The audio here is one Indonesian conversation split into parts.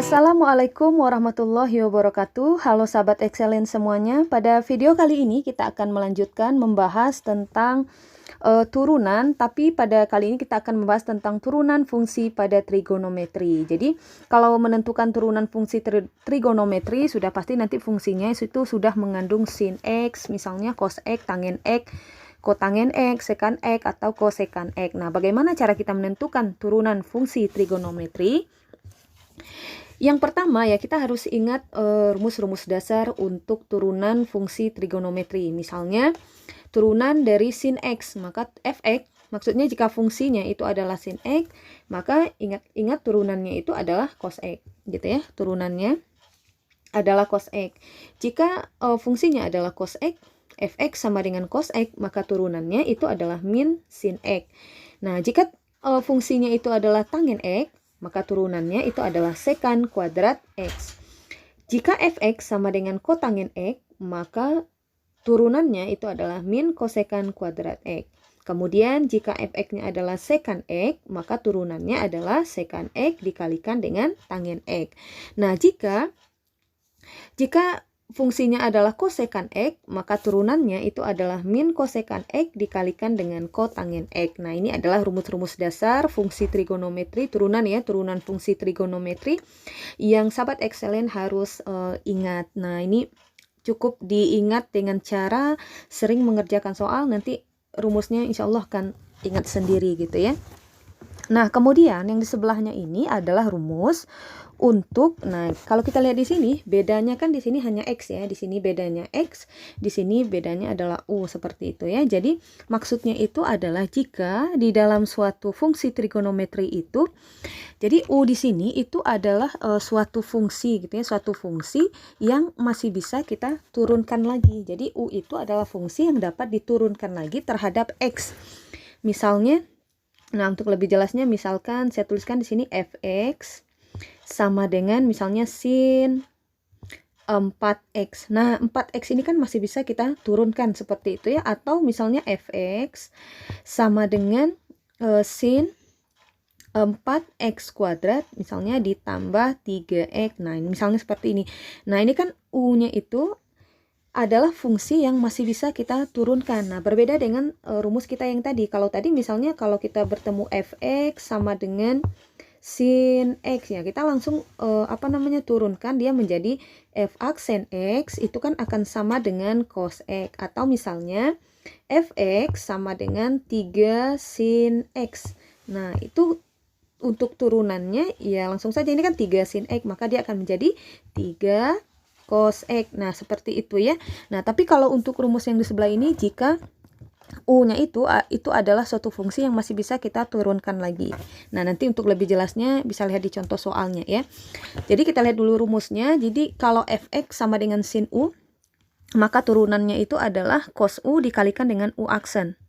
Assalamualaikum warahmatullahi wabarakatuh. Halo sahabat excellent semuanya. Pada video kali ini kita akan melanjutkan membahas tentang turunan, tapi pada kali ini kita akan membahas tentang turunan fungsi pada trigonometri. Jadi kalau menentukan turunan fungsi trigonometri sudah pasti nanti fungsinya itu sudah mengandung sin X, misalnya cos X, tangen X, kotangen X, sekan X, atau kosekan X. Nah, bagaimana cara kita menentukan turunan fungsi trigonometri? Yang pertama ya, kita harus ingat rumus-rumus dasar untuk turunan fungsi trigonometri. Misalnya turunan dari sin X, maka fx, maksudnya jika fungsinya itu adalah sin X, maka ingat turunannya itu adalah cos X, gitu ya. Turunannya adalah cos X. Jika fungsinya adalah cos X, fx sama dengan cos X, maka turunannya itu adalah min sin X. Nah, jika fungsinya itu adalah tangen X, maka turunannya itu adalah sekan kuadrat X. Jika fx sama dengan kotangen X, maka turunannya itu adalah min kosekan kuadrat X. Kemudian jika fx-nya adalah sekan X, maka turunannya adalah sekan X dikalikan dengan tangen X. Nah, jika fungsinya adalah kosekan X, maka turunannya itu adalah min kosekan X dikalikan dengan kotangen X. Nah, ini adalah rumus-rumus dasar fungsi trigonometri, turunan ya, turunan fungsi trigonometri yang sahabat excellent harus ingat. Nah, ini cukup diingat dengan cara sering mengerjakan soal, nanti rumusnya insya Allah akan ingat sendiri gitu ya. Nah, kemudian yang di sebelahnya ini adalah rumus untuk, nah kalau kita lihat di sini bedanya kan di sini hanya X ya, di sini bedanya X, di sini bedanya adalah U, seperti itu ya. Jadi maksudnya itu adalah jika di dalam suatu fungsi trigonometri itu, jadi U di sini itu adalah suatu fungsi gitu ya, suatu fungsi yang masih bisa kita turunkan lagi. Jadi U itu adalah fungsi yang dapat diturunkan lagi terhadap X. Misalnya, nah untuk lebih jelasnya misalkan saya tuliskan di sini fx sama dengan misalnya sin 4x. Nah, 4x ini kan masih bisa kita turunkan seperti itu ya, atau misalnya fx sama dengan sin 4x kuadrat misalnya ditambah 3x. Nah, ini misalnya seperti ini. Nah, ini kan u-nya itu adalah fungsi yang masih bisa kita turunkan. Nah, berbeda dengan rumus kita yang tadi. Kalau tadi misalnya kalau kita bertemu fx sama dengan sin X ya, kita langsung turunkan dia menjadi f aksen X, itu kan akan sama dengan cos X. Atau misalnya fx sama dengan 3 sin X. Nah, itu untuk turunannya ya langsung saja, ini kan 3 sin X, maka dia akan menjadi 3 cos X. Nah, seperti itu ya. Nah, tapi kalau untuk rumus yang di sebelah ini, jika U-nya itu adalah suatu fungsi yang masih bisa kita turunkan lagi. Nah, nanti untuk lebih jelasnya bisa lihat di contoh soalnya ya. Jadi kita lihat dulu rumusnya. Jadi kalau fx sama dengan sin U, maka turunannya itu adalah cos U dikalikan dengan U aksen.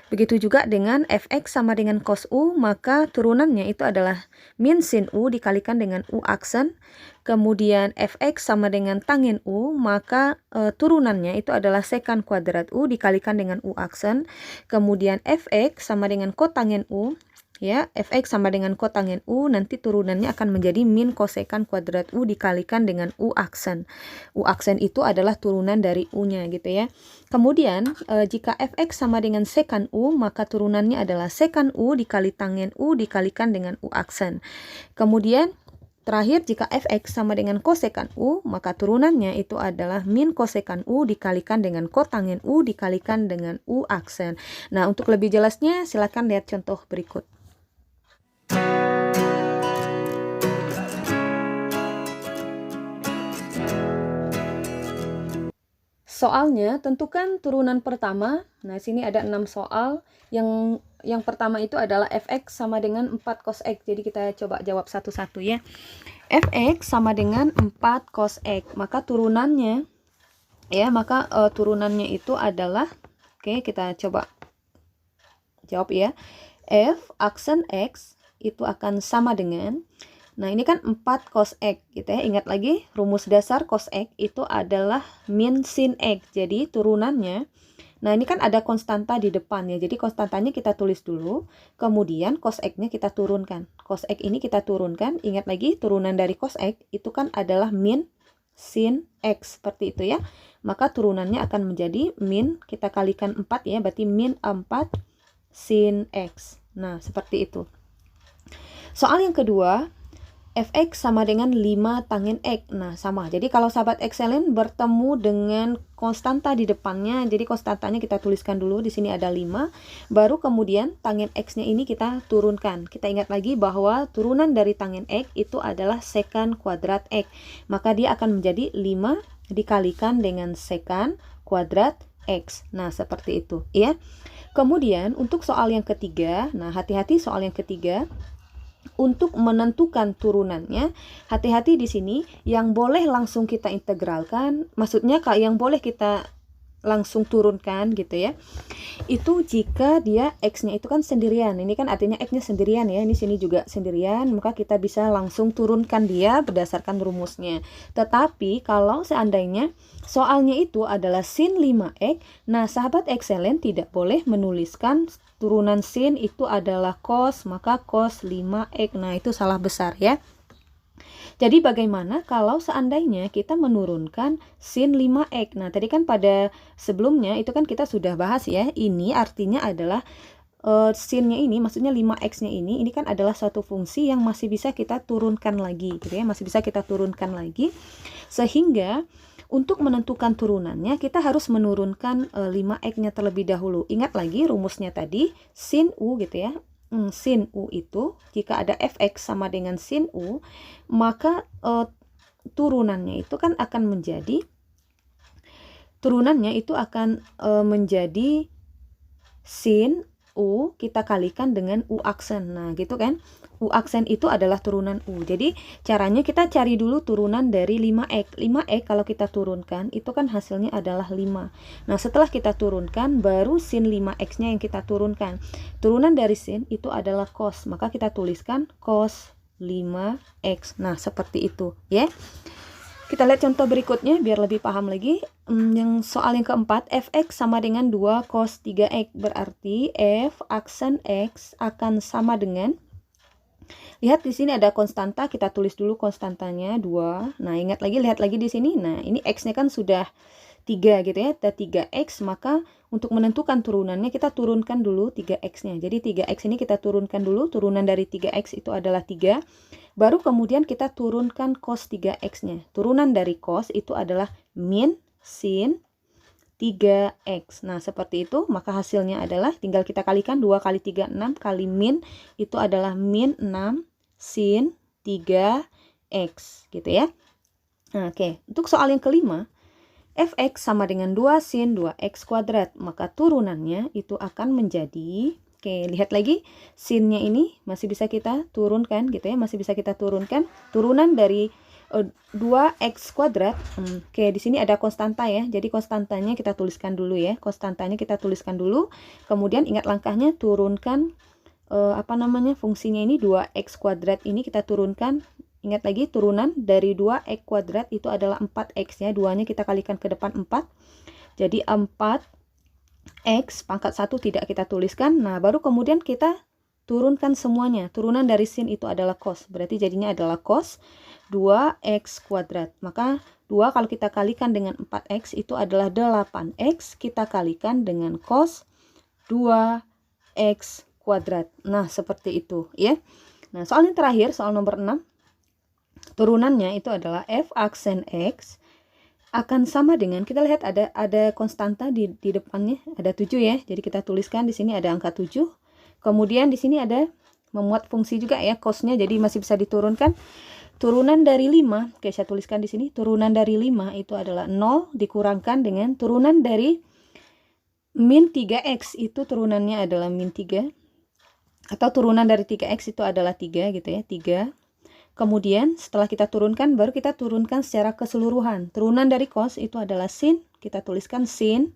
Begitu juga dengan fx sama dengan cos U, maka turunannya itu adalah min sin U dikalikan dengan U aksen. Kemudian fx sama dengan tangen U, maka turunannya itu adalah sekan kuadrat U dikalikan dengan U aksen. Kemudian fx sama dengan kotangen U, ya, fx sama dengan kotangen U, nanti turunannya akan menjadi min kosekan kuadrat U dikalikan dengan U aksen. U aksen itu adalah turunan dari U-nya gitu ya. Kemudian jika fx sama dengan sekan U, maka turunannya adalah sekan U dikali tangen U dikalikan dengan U aksen. Kemudian terakhir, jika fx sama dengan kosekan U, maka turunannya itu adalah min kosekan U dikalikan dengan kotangen U dikalikan dengan U aksen. Nah, untuk lebih jelasnya silakan lihat contoh berikut. Soalnya, tentukan turunan pertama. Nah, sini ada 6 soal. Yang pertama itu adalah fx sama dengan 4 cos X. Jadi kita coba jawab satu-satu ya. Fx sama dengan 4 cos X. Maka turunannya ya, turunannya itu adalah, oke, kita coba jawab ya. F aksen X itu akan sama dengan, nah ini kan 4 cos X gitu ya. Ingat lagi rumus dasar cos X itu adalah min sin X. Jadi turunannya Nah, ini kan ada konstanta di depan ya. Jadi konstantanya kita tulis dulu. Kemudian cos X-nya kita turunkan. Cos X ini kita turunkan. Ingat lagi, turunan dari cos X itu kan adalah min sin X. Seperti itu ya. Maka turunannya akan menjadi min, kita kalikan 4 ya. Berarti min 4 sin X. Nah, seperti itu. Soal yang kedua, fx sama dengan 5 tangin X. Nah, sama. Jadi kalau sahabat excellent bertemu dengan konstanta di depannya, jadi konstantanya kita tuliskan dulu. Di sini ada 5. Baru kemudian tangin X-nya ini kita turunkan. Kita ingat lagi bahwa turunan dari tangin X itu adalah secant kuadrat X. Maka dia akan menjadi 5 dikalikan dengan secant kuadrat X. Nah, seperti itu ya. Kemudian untuk soal yang ketiga, nah hati-hati soal yang ketiga. Untuk menentukan turunannya, hati-hati di sini, yang boleh langsung kita integralkan, maksudnya yang boleh kita langsung turunkan gitu ya, itu jika dia X-nya itu kan sendirian. Ini kan artinya X-nya sendirian ya, ini sini juga sendirian, maka kita bisa langsung turunkan dia berdasarkan rumusnya. Tetapi kalau seandainya soalnya itu adalah sin 5X, nah sahabat excellent tidak boleh menuliskan turunan sin itu adalah cos, maka cos 5X. Nah, itu salah besar ya. Jadi bagaimana kalau seandainya kita menurunkan sin 5X? Nah, tadi kan pada sebelumnya itu kan kita sudah bahas ya. Ini artinya adalah sinnya ini, maksudnya 5X-nya ini kan adalah suatu fungsi yang masih bisa kita turunkan lagi gitu ya. Masih bisa kita turunkan lagi. Sehingga untuk menentukan turunannya kita harus menurunkan 5X-nya terlebih dahulu. Ingat lagi rumusnya tadi, sin U gitu ya. Sin U itu jika ada fx sama dengan sin U, maka turunannya itu kan akan menjadi menjadi sin U kita kalikan dengan U aksen. Nah, gitu kan. U aksen itu adalah turunan U. Jadi, caranya kita cari dulu turunan dari 5X. 5X kalau kita turunkan, itu kan hasilnya adalah 5. Nah, setelah kita turunkan, baru sin 5X-nya yang kita turunkan. Turunan dari sin itu adalah cos. Maka kita tuliskan cos 5X. Nah, seperti itu ya. Kita lihat contoh berikutnya biar lebih paham lagi. Yang soal yang keempat, fx sama dengan 2 cos 3x. Berarti f aksen x akan sama dengan, lihat di sini ada konstanta, kita tulis dulu konstantanya 2. Nah, lihat lagi di sini. Nah, ini x-nya kan sudah 3 gitu ya. Ada 3x, maka untuk menentukan turunannya kita turunkan dulu 3x-nya. Jadi 3x ini kita turunkan dulu, turunan dari 3x itu adalah 3. Baru kemudian kita turunkan cos 3x-nya. Turunan dari cos itu adalah min sin 3x. Nah, seperti itu. Maka hasilnya adalah tinggal kita kalikan 2 kali 3, 6 kali min itu adalah min 6 sin 3x gitu ya. Nah, oke. Untuk soal yang kelima, fx sama dengan 2 sin 2x kuadrat. Maka turunannya itu akan menjadi, oke, lihat lagi sinnya ini masih bisa kita turunkan gitu ya, masih bisa kita turunkan. Turunan dari 2x kuadrat. Oke, di sini ada konstanta ya. Jadi konstantanya kita tuliskan dulu ya. Konstantanya kita tuliskan dulu. Kemudian ingat langkahnya, turunkan fungsinya ini 2x kuadrat ini kita turunkan. Ingat lagi turunan dari 2x kuadrat itu adalah 4x ya. 2-nya kita kalikan ke depan 4. Jadi 4x pangkat 1 tidak kita tuliskan. Nah, baru kemudian kita turunkan semuanya. Turunan dari sin itu adalah cos. Berarti jadinya adalah cos 2x kuadrat. Maka 2 kalau kita kalikan dengan 4x itu adalah 8x. Kita kalikan dengan cos 2x kuadrat. Nah, seperti itu ya. Nah, soal yang terakhir, soal nomor 6. Turunannya itu adalah f aksen x akan sama dengan, kita lihat ada konstanta di depannya, ada 7 ya. Jadi kita tuliskan di sini ada angka 7. Kemudian di sini ada memuat fungsi juga ya, cosnya, jadi masih bisa diturunkan. Turunan dari 5, oke saya tuliskan di sini, turunan dari 5 itu adalah 0 dikurangkan dengan turunan dari min 3x, itu turunannya adalah min 3. Atau turunan dari 3x itu adalah 3 gitu ya, 3. Kemudian setelah kita turunkan, baru kita turunkan secara keseluruhan. Turunan dari cos itu adalah sin, kita tuliskan sin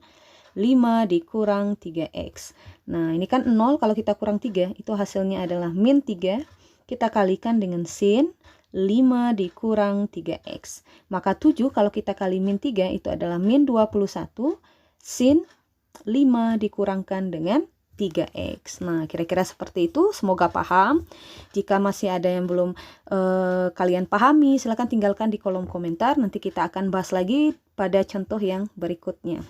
5 dikurang 3x. Nah, ini kan 0, kalau kita kurang 3, itu hasilnya adalah min 3. Kita kalikan dengan sin 5 dikurang 3x. Maka 7 kalau kita kali min 3 itu adalah min 21 sin 5 dikurangkan dengan 3X. Nah, kira-kira seperti itu. Semoga paham. Jika masih ada yang belum kalian pahami, silahkan tinggalkan di kolom komentar. Nanti kita akan bahas lagi pada contoh yang berikutnya.